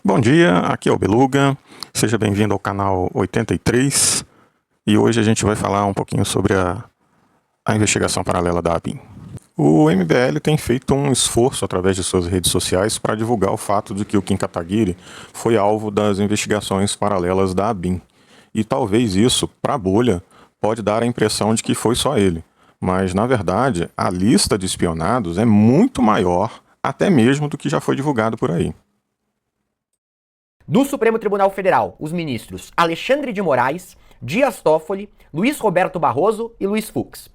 Bom dia, aqui é o Beluga, seja bem-vindo ao canal 83 e hoje a gente vai falar um pouquinho sobre a investigação paralela da ABIN. O MBL tem feito um esforço através de suas redes sociais para divulgar o fato de que o Kim Kataguiri foi alvo das investigações paralelas da ABIN. E talvez isso, para a bolha, pode dar a impressão de que foi só ele. Mas, na verdade, a lista de espionados é muito maior, até mesmo do que já foi divulgado por aí. Do Supremo Tribunal Federal, os ministros Alexandre de Moraes, Dias Toffoli, Luiz Roberto Barroso e Luiz Fux.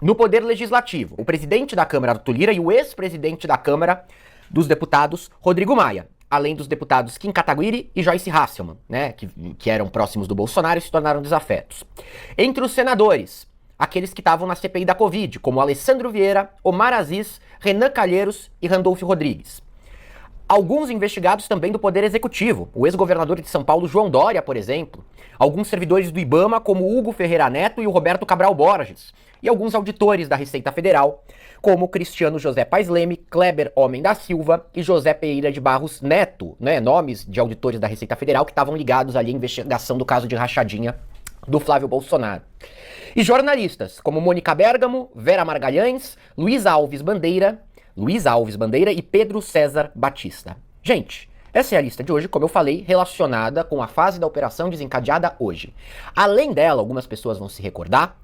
No Poder Legislativo, o presidente da Câmara, Arthur Lira, e o ex-presidente da Câmara dos Deputados, Rodrigo Maia, além dos deputados Kim Kataguiri e Joyce Hasselmann, né, que eram próximos do Bolsonaro e se tornaram desafetos. Entre os senadores, aqueles que estavam na CPI da Covid, como Alessandro Vieira, Omar Aziz, Renan Calheiros e Randolfo Rodrigues. Alguns investigados também do Poder Executivo, o ex-governador de São Paulo, João Dória, por exemplo, alguns servidores do IBAMA, como Hugo Ferreira Neto e o Roberto Cabral Borges, e alguns auditores da Receita Federal, como Cristiano José Paes Leme, Kleber Homem da Silva e José Pereira de Barros Neto, né, nomes de auditores da Receita Federal que estavam ligados ali à investigação do caso de rachadinha do Flávio Bolsonaro. E jornalistas, como Mônica Bergamo, Vera Margalhães, Luiz Alves Bandeira e Pedro César Batista. Gente, essa é a lista de hoje, como eu falei, relacionada com a fase da operação desencadeada hoje. Além dela, algumas pessoas vão se recordar,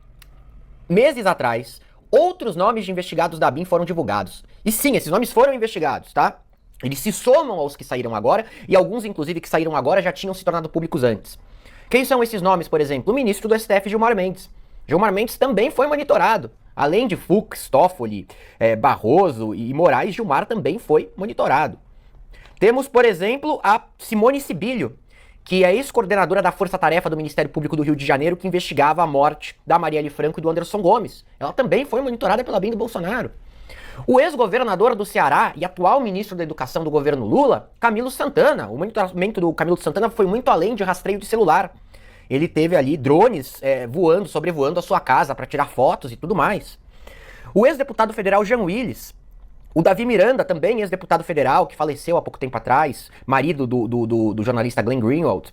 meses atrás, outros nomes de investigados da ABIN foram divulgados. E sim, esses nomes foram investigados, tá? Eles se somam aos que saíram agora, e alguns, inclusive, que saíram agora já tinham se tornado públicos antes. Quem são esses nomes, por exemplo? O ministro do STF, Gilmar Mendes. Gilmar Mendes também foi monitorado. Além de Fux, Toffoli, Barroso e Moraes, Gilmar também foi monitorado. Temos, por exemplo, a Simone Sibilho, que é ex-coordenadora da Força Tarefa do Ministério Público do Rio de Janeiro, que investigava a morte da Marielle Franco e do Anderson Gomes. Ela também foi monitorada pela ABIN do Bolsonaro. O ex-governador do Ceará e atual ministro da Educação do governo Lula, Camilo Santana. O monitoramento do Camilo Santana foi muito além de rastreio de celular. Ele teve ali drones sobrevoando a sua casa para tirar fotos e tudo mais. O ex-deputado federal Jean Willis, o Davi Miranda, também ex-deputado federal, que faleceu há pouco tempo atrás, marido do jornalista Glenn Greenwald.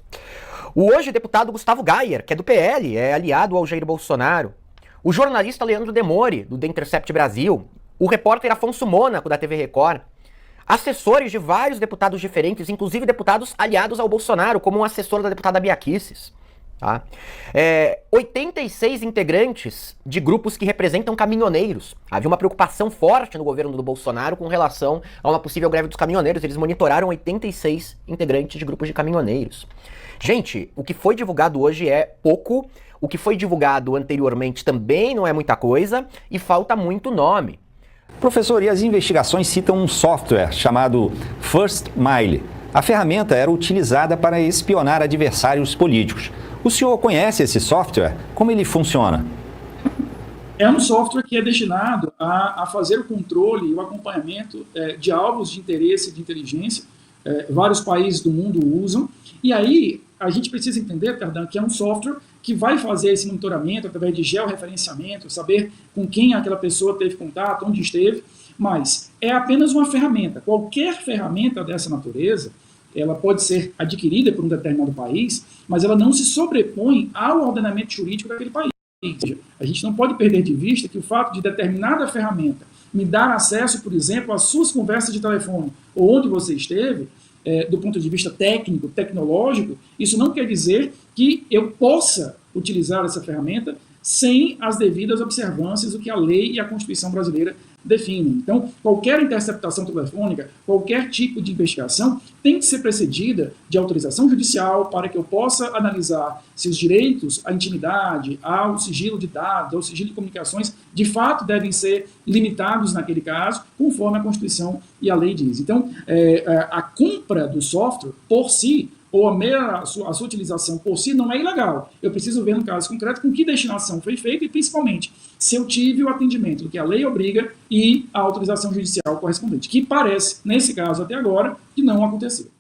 O hoje deputado Gustavo Gayer, que é do PL, é aliado ao Jair Bolsonaro. O jornalista Leandro Demore, do The Intercept Brasil. O repórter Afonso Mônaco, da TV Record. Assessores de vários deputados diferentes, inclusive deputados aliados ao Bolsonaro, como um assessor da deputada Bia Kicis. Tá? 86 integrantes de grupos que representam caminhoneiros. Havia uma preocupação forte no governo do Bolsonaro com relação a uma possível greve dos caminhoneiros. Eles monitoraram 86 integrantes de grupos de caminhoneiros. Gente, o que foi divulgado hoje é pouco, o que foi divulgado anteriormente também não é muita coisa e falta muito nome. Professor, e as investigações citam um software chamado First Mile. A ferramenta era utilizada para espionar adversários políticos. O senhor conhece esse software? Como ele funciona? É um software que é destinado a fazer o controle e o acompanhamento de alvos de interesse de inteligência. Vários países do mundo usam. E aí, a gente precisa entender, Cardan, que é um software que vai fazer esse monitoramento através de georreferenciamento, saber com quem aquela pessoa teve contato, onde esteve, mas é apenas uma ferramenta. Qualquer ferramenta dessa natureza, ela pode ser adquirida por um determinado país, mas ela não se sobrepõe ao ordenamento jurídico daquele país. A gente não pode perder de vista que o fato de determinada ferramenta me dar acesso, por exemplo, às suas conversas de telefone, ou onde você esteve, do ponto de vista técnico, tecnológico, isso não quer dizer que eu possa utilizar essa ferramenta sem as devidas observâncias do que a lei e a Constituição brasileira definem. Então, qualquer interceptação telefônica, qualquer tipo de investigação tem que ser precedida de autorização judicial para que eu possa analisar se os direitos à intimidade, ao sigilo de dados, ao sigilo de comunicações, de fato devem ser limitados naquele caso, conforme a Constituição e a lei diz. Então, a compra do software por si, ou a sua utilização por si não é ilegal. Eu preciso ver no caso concreto com que destinação foi feita e, principalmente, se eu tive o atendimento do que a lei obriga e a autorização judicial correspondente, que parece, nesse caso até agora, que não aconteceu.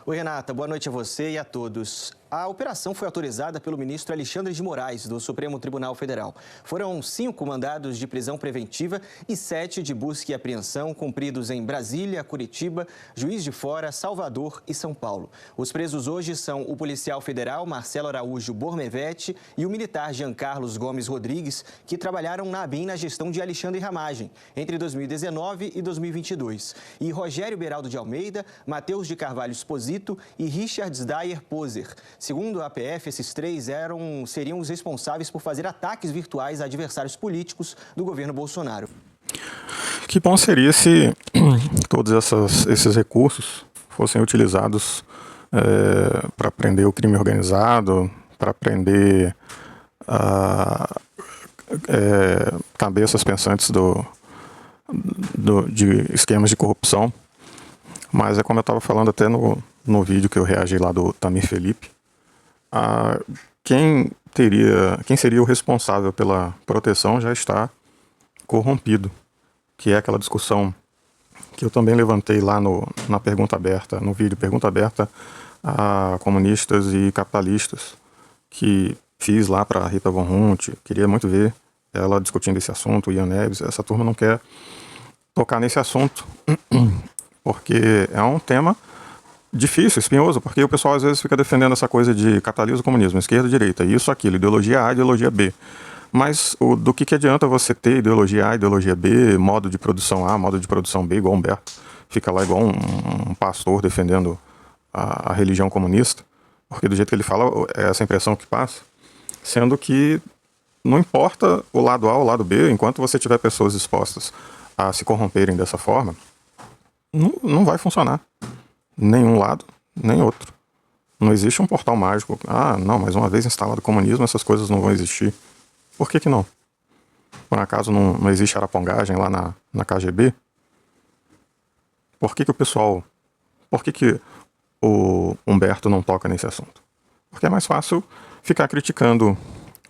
Oi, Renata. Boa noite a você e a todos. A operação foi autorizada pelo ministro Alexandre de Moraes, do Supremo Tribunal Federal. Foram 5 mandados de prisão preventiva e 7 de busca e apreensão cumpridos em Brasília, Curitiba, Juiz de Fora, Salvador e São Paulo. Os presos hoje são o policial federal Marcelo Araújo Bormevete e o militar Jean Carlos Gomes Rodrigues, que trabalharam na ABIN na gestão de Alexandre Ramagem, entre 2019 e 2022. E Rogério Beraldo de Almeida, Matheus de Carvalho Esposito e Richard Dyer Poser. Segundo a APF, esses 3 seriam os responsáveis por fazer ataques virtuais a adversários políticos do governo Bolsonaro. Que bom seria se todos esses recursos fossem utilizados para prender o crime organizado, para prender cabeças pensantes de esquemas de corrupção. Mas é como eu estava falando até no vídeo que eu reagi lá do Tamir Felipe. Quem seria o responsável pela proteção já está corrompido, que é aquela discussão que eu também levantei lá na pergunta aberta, no vídeo Pergunta Aberta a comunistas e capitalistas, que fiz lá para a Rita Von Hunt. Queria muito ver ela discutindo esse assunto, o Ian Neves. Essa turma não quer tocar nesse assunto, porque é um tema difícil, espinhoso, porque o pessoal às vezes fica defendendo essa coisa de capitalismo, comunismo, esquerda, direita, isso, aquilo, ideologia A, ideologia B. Mas do que adianta você ter ideologia A, ideologia B, modo de produção A, modo de produção B, igual o Humberto, fica lá igual um pastor defendendo a religião comunista, porque do jeito que ele fala, é essa impressão que passa, sendo que não importa o lado A ou o lado B, enquanto você tiver pessoas expostas a se corromperem dessa forma, não vai funcionar. Nenhum lado, nem outro. Não existe um portal mágico. Não, mas uma vez instalado o comunismo, essas coisas não vão existir. Por que não? Por acaso não existe arapongagem lá na KGB? Por que o pessoal... Por que o Humberto não toca nesse assunto? Porque é mais fácil ficar criticando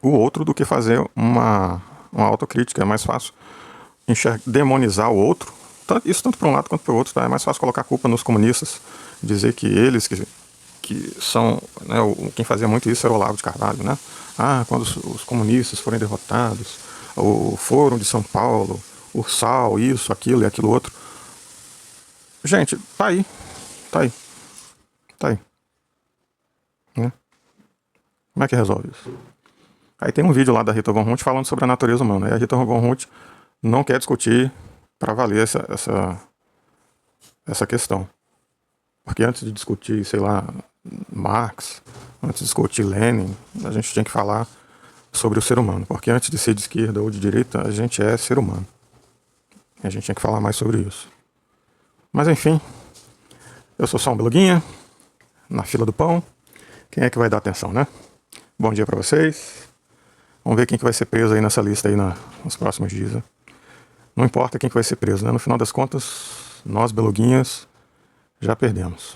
o outro do que fazer uma autocrítica. É mais fácil demonizar o outro. Isso tanto para um lado quanto para o outro, tá? É mais fácil colocar a culpa nos comunistas, dizer que eles que são, né, quem fazia muito isso era o Olavo de Carvalho, né? Quando os comunistas forem derrotados, o Fórum de São Paulo, o Sal, isso, aquilo e aquilo outro. Gente, tá aí. Né? Como é que resolve isso? Aí tem um vídeo lá da Rita Von Hunt falando sobre a natureza humana. E a Rita Von Hunt não quer discutir para valer essa questão. Porque antes de discutir, sei lá, Marx, antes de discutir Lenin, a gente tinha que falar sobre o ser humano. Porque antes de ser de esquerda ou de direita, a gente é ser humano. E a gente tinha que falar mais sobre isso. Mas enfim, eu sou só um beluguinha, na fila do pão. Quem é que vai dar atenção, né? Bom dia para vocês. Vamos ver quem que vai ser preso aí nessa lista aí nos próximos dias, né? Não importa quem que vai ser preso, né? No final das contas, nós, beluguinhas, já perdemos.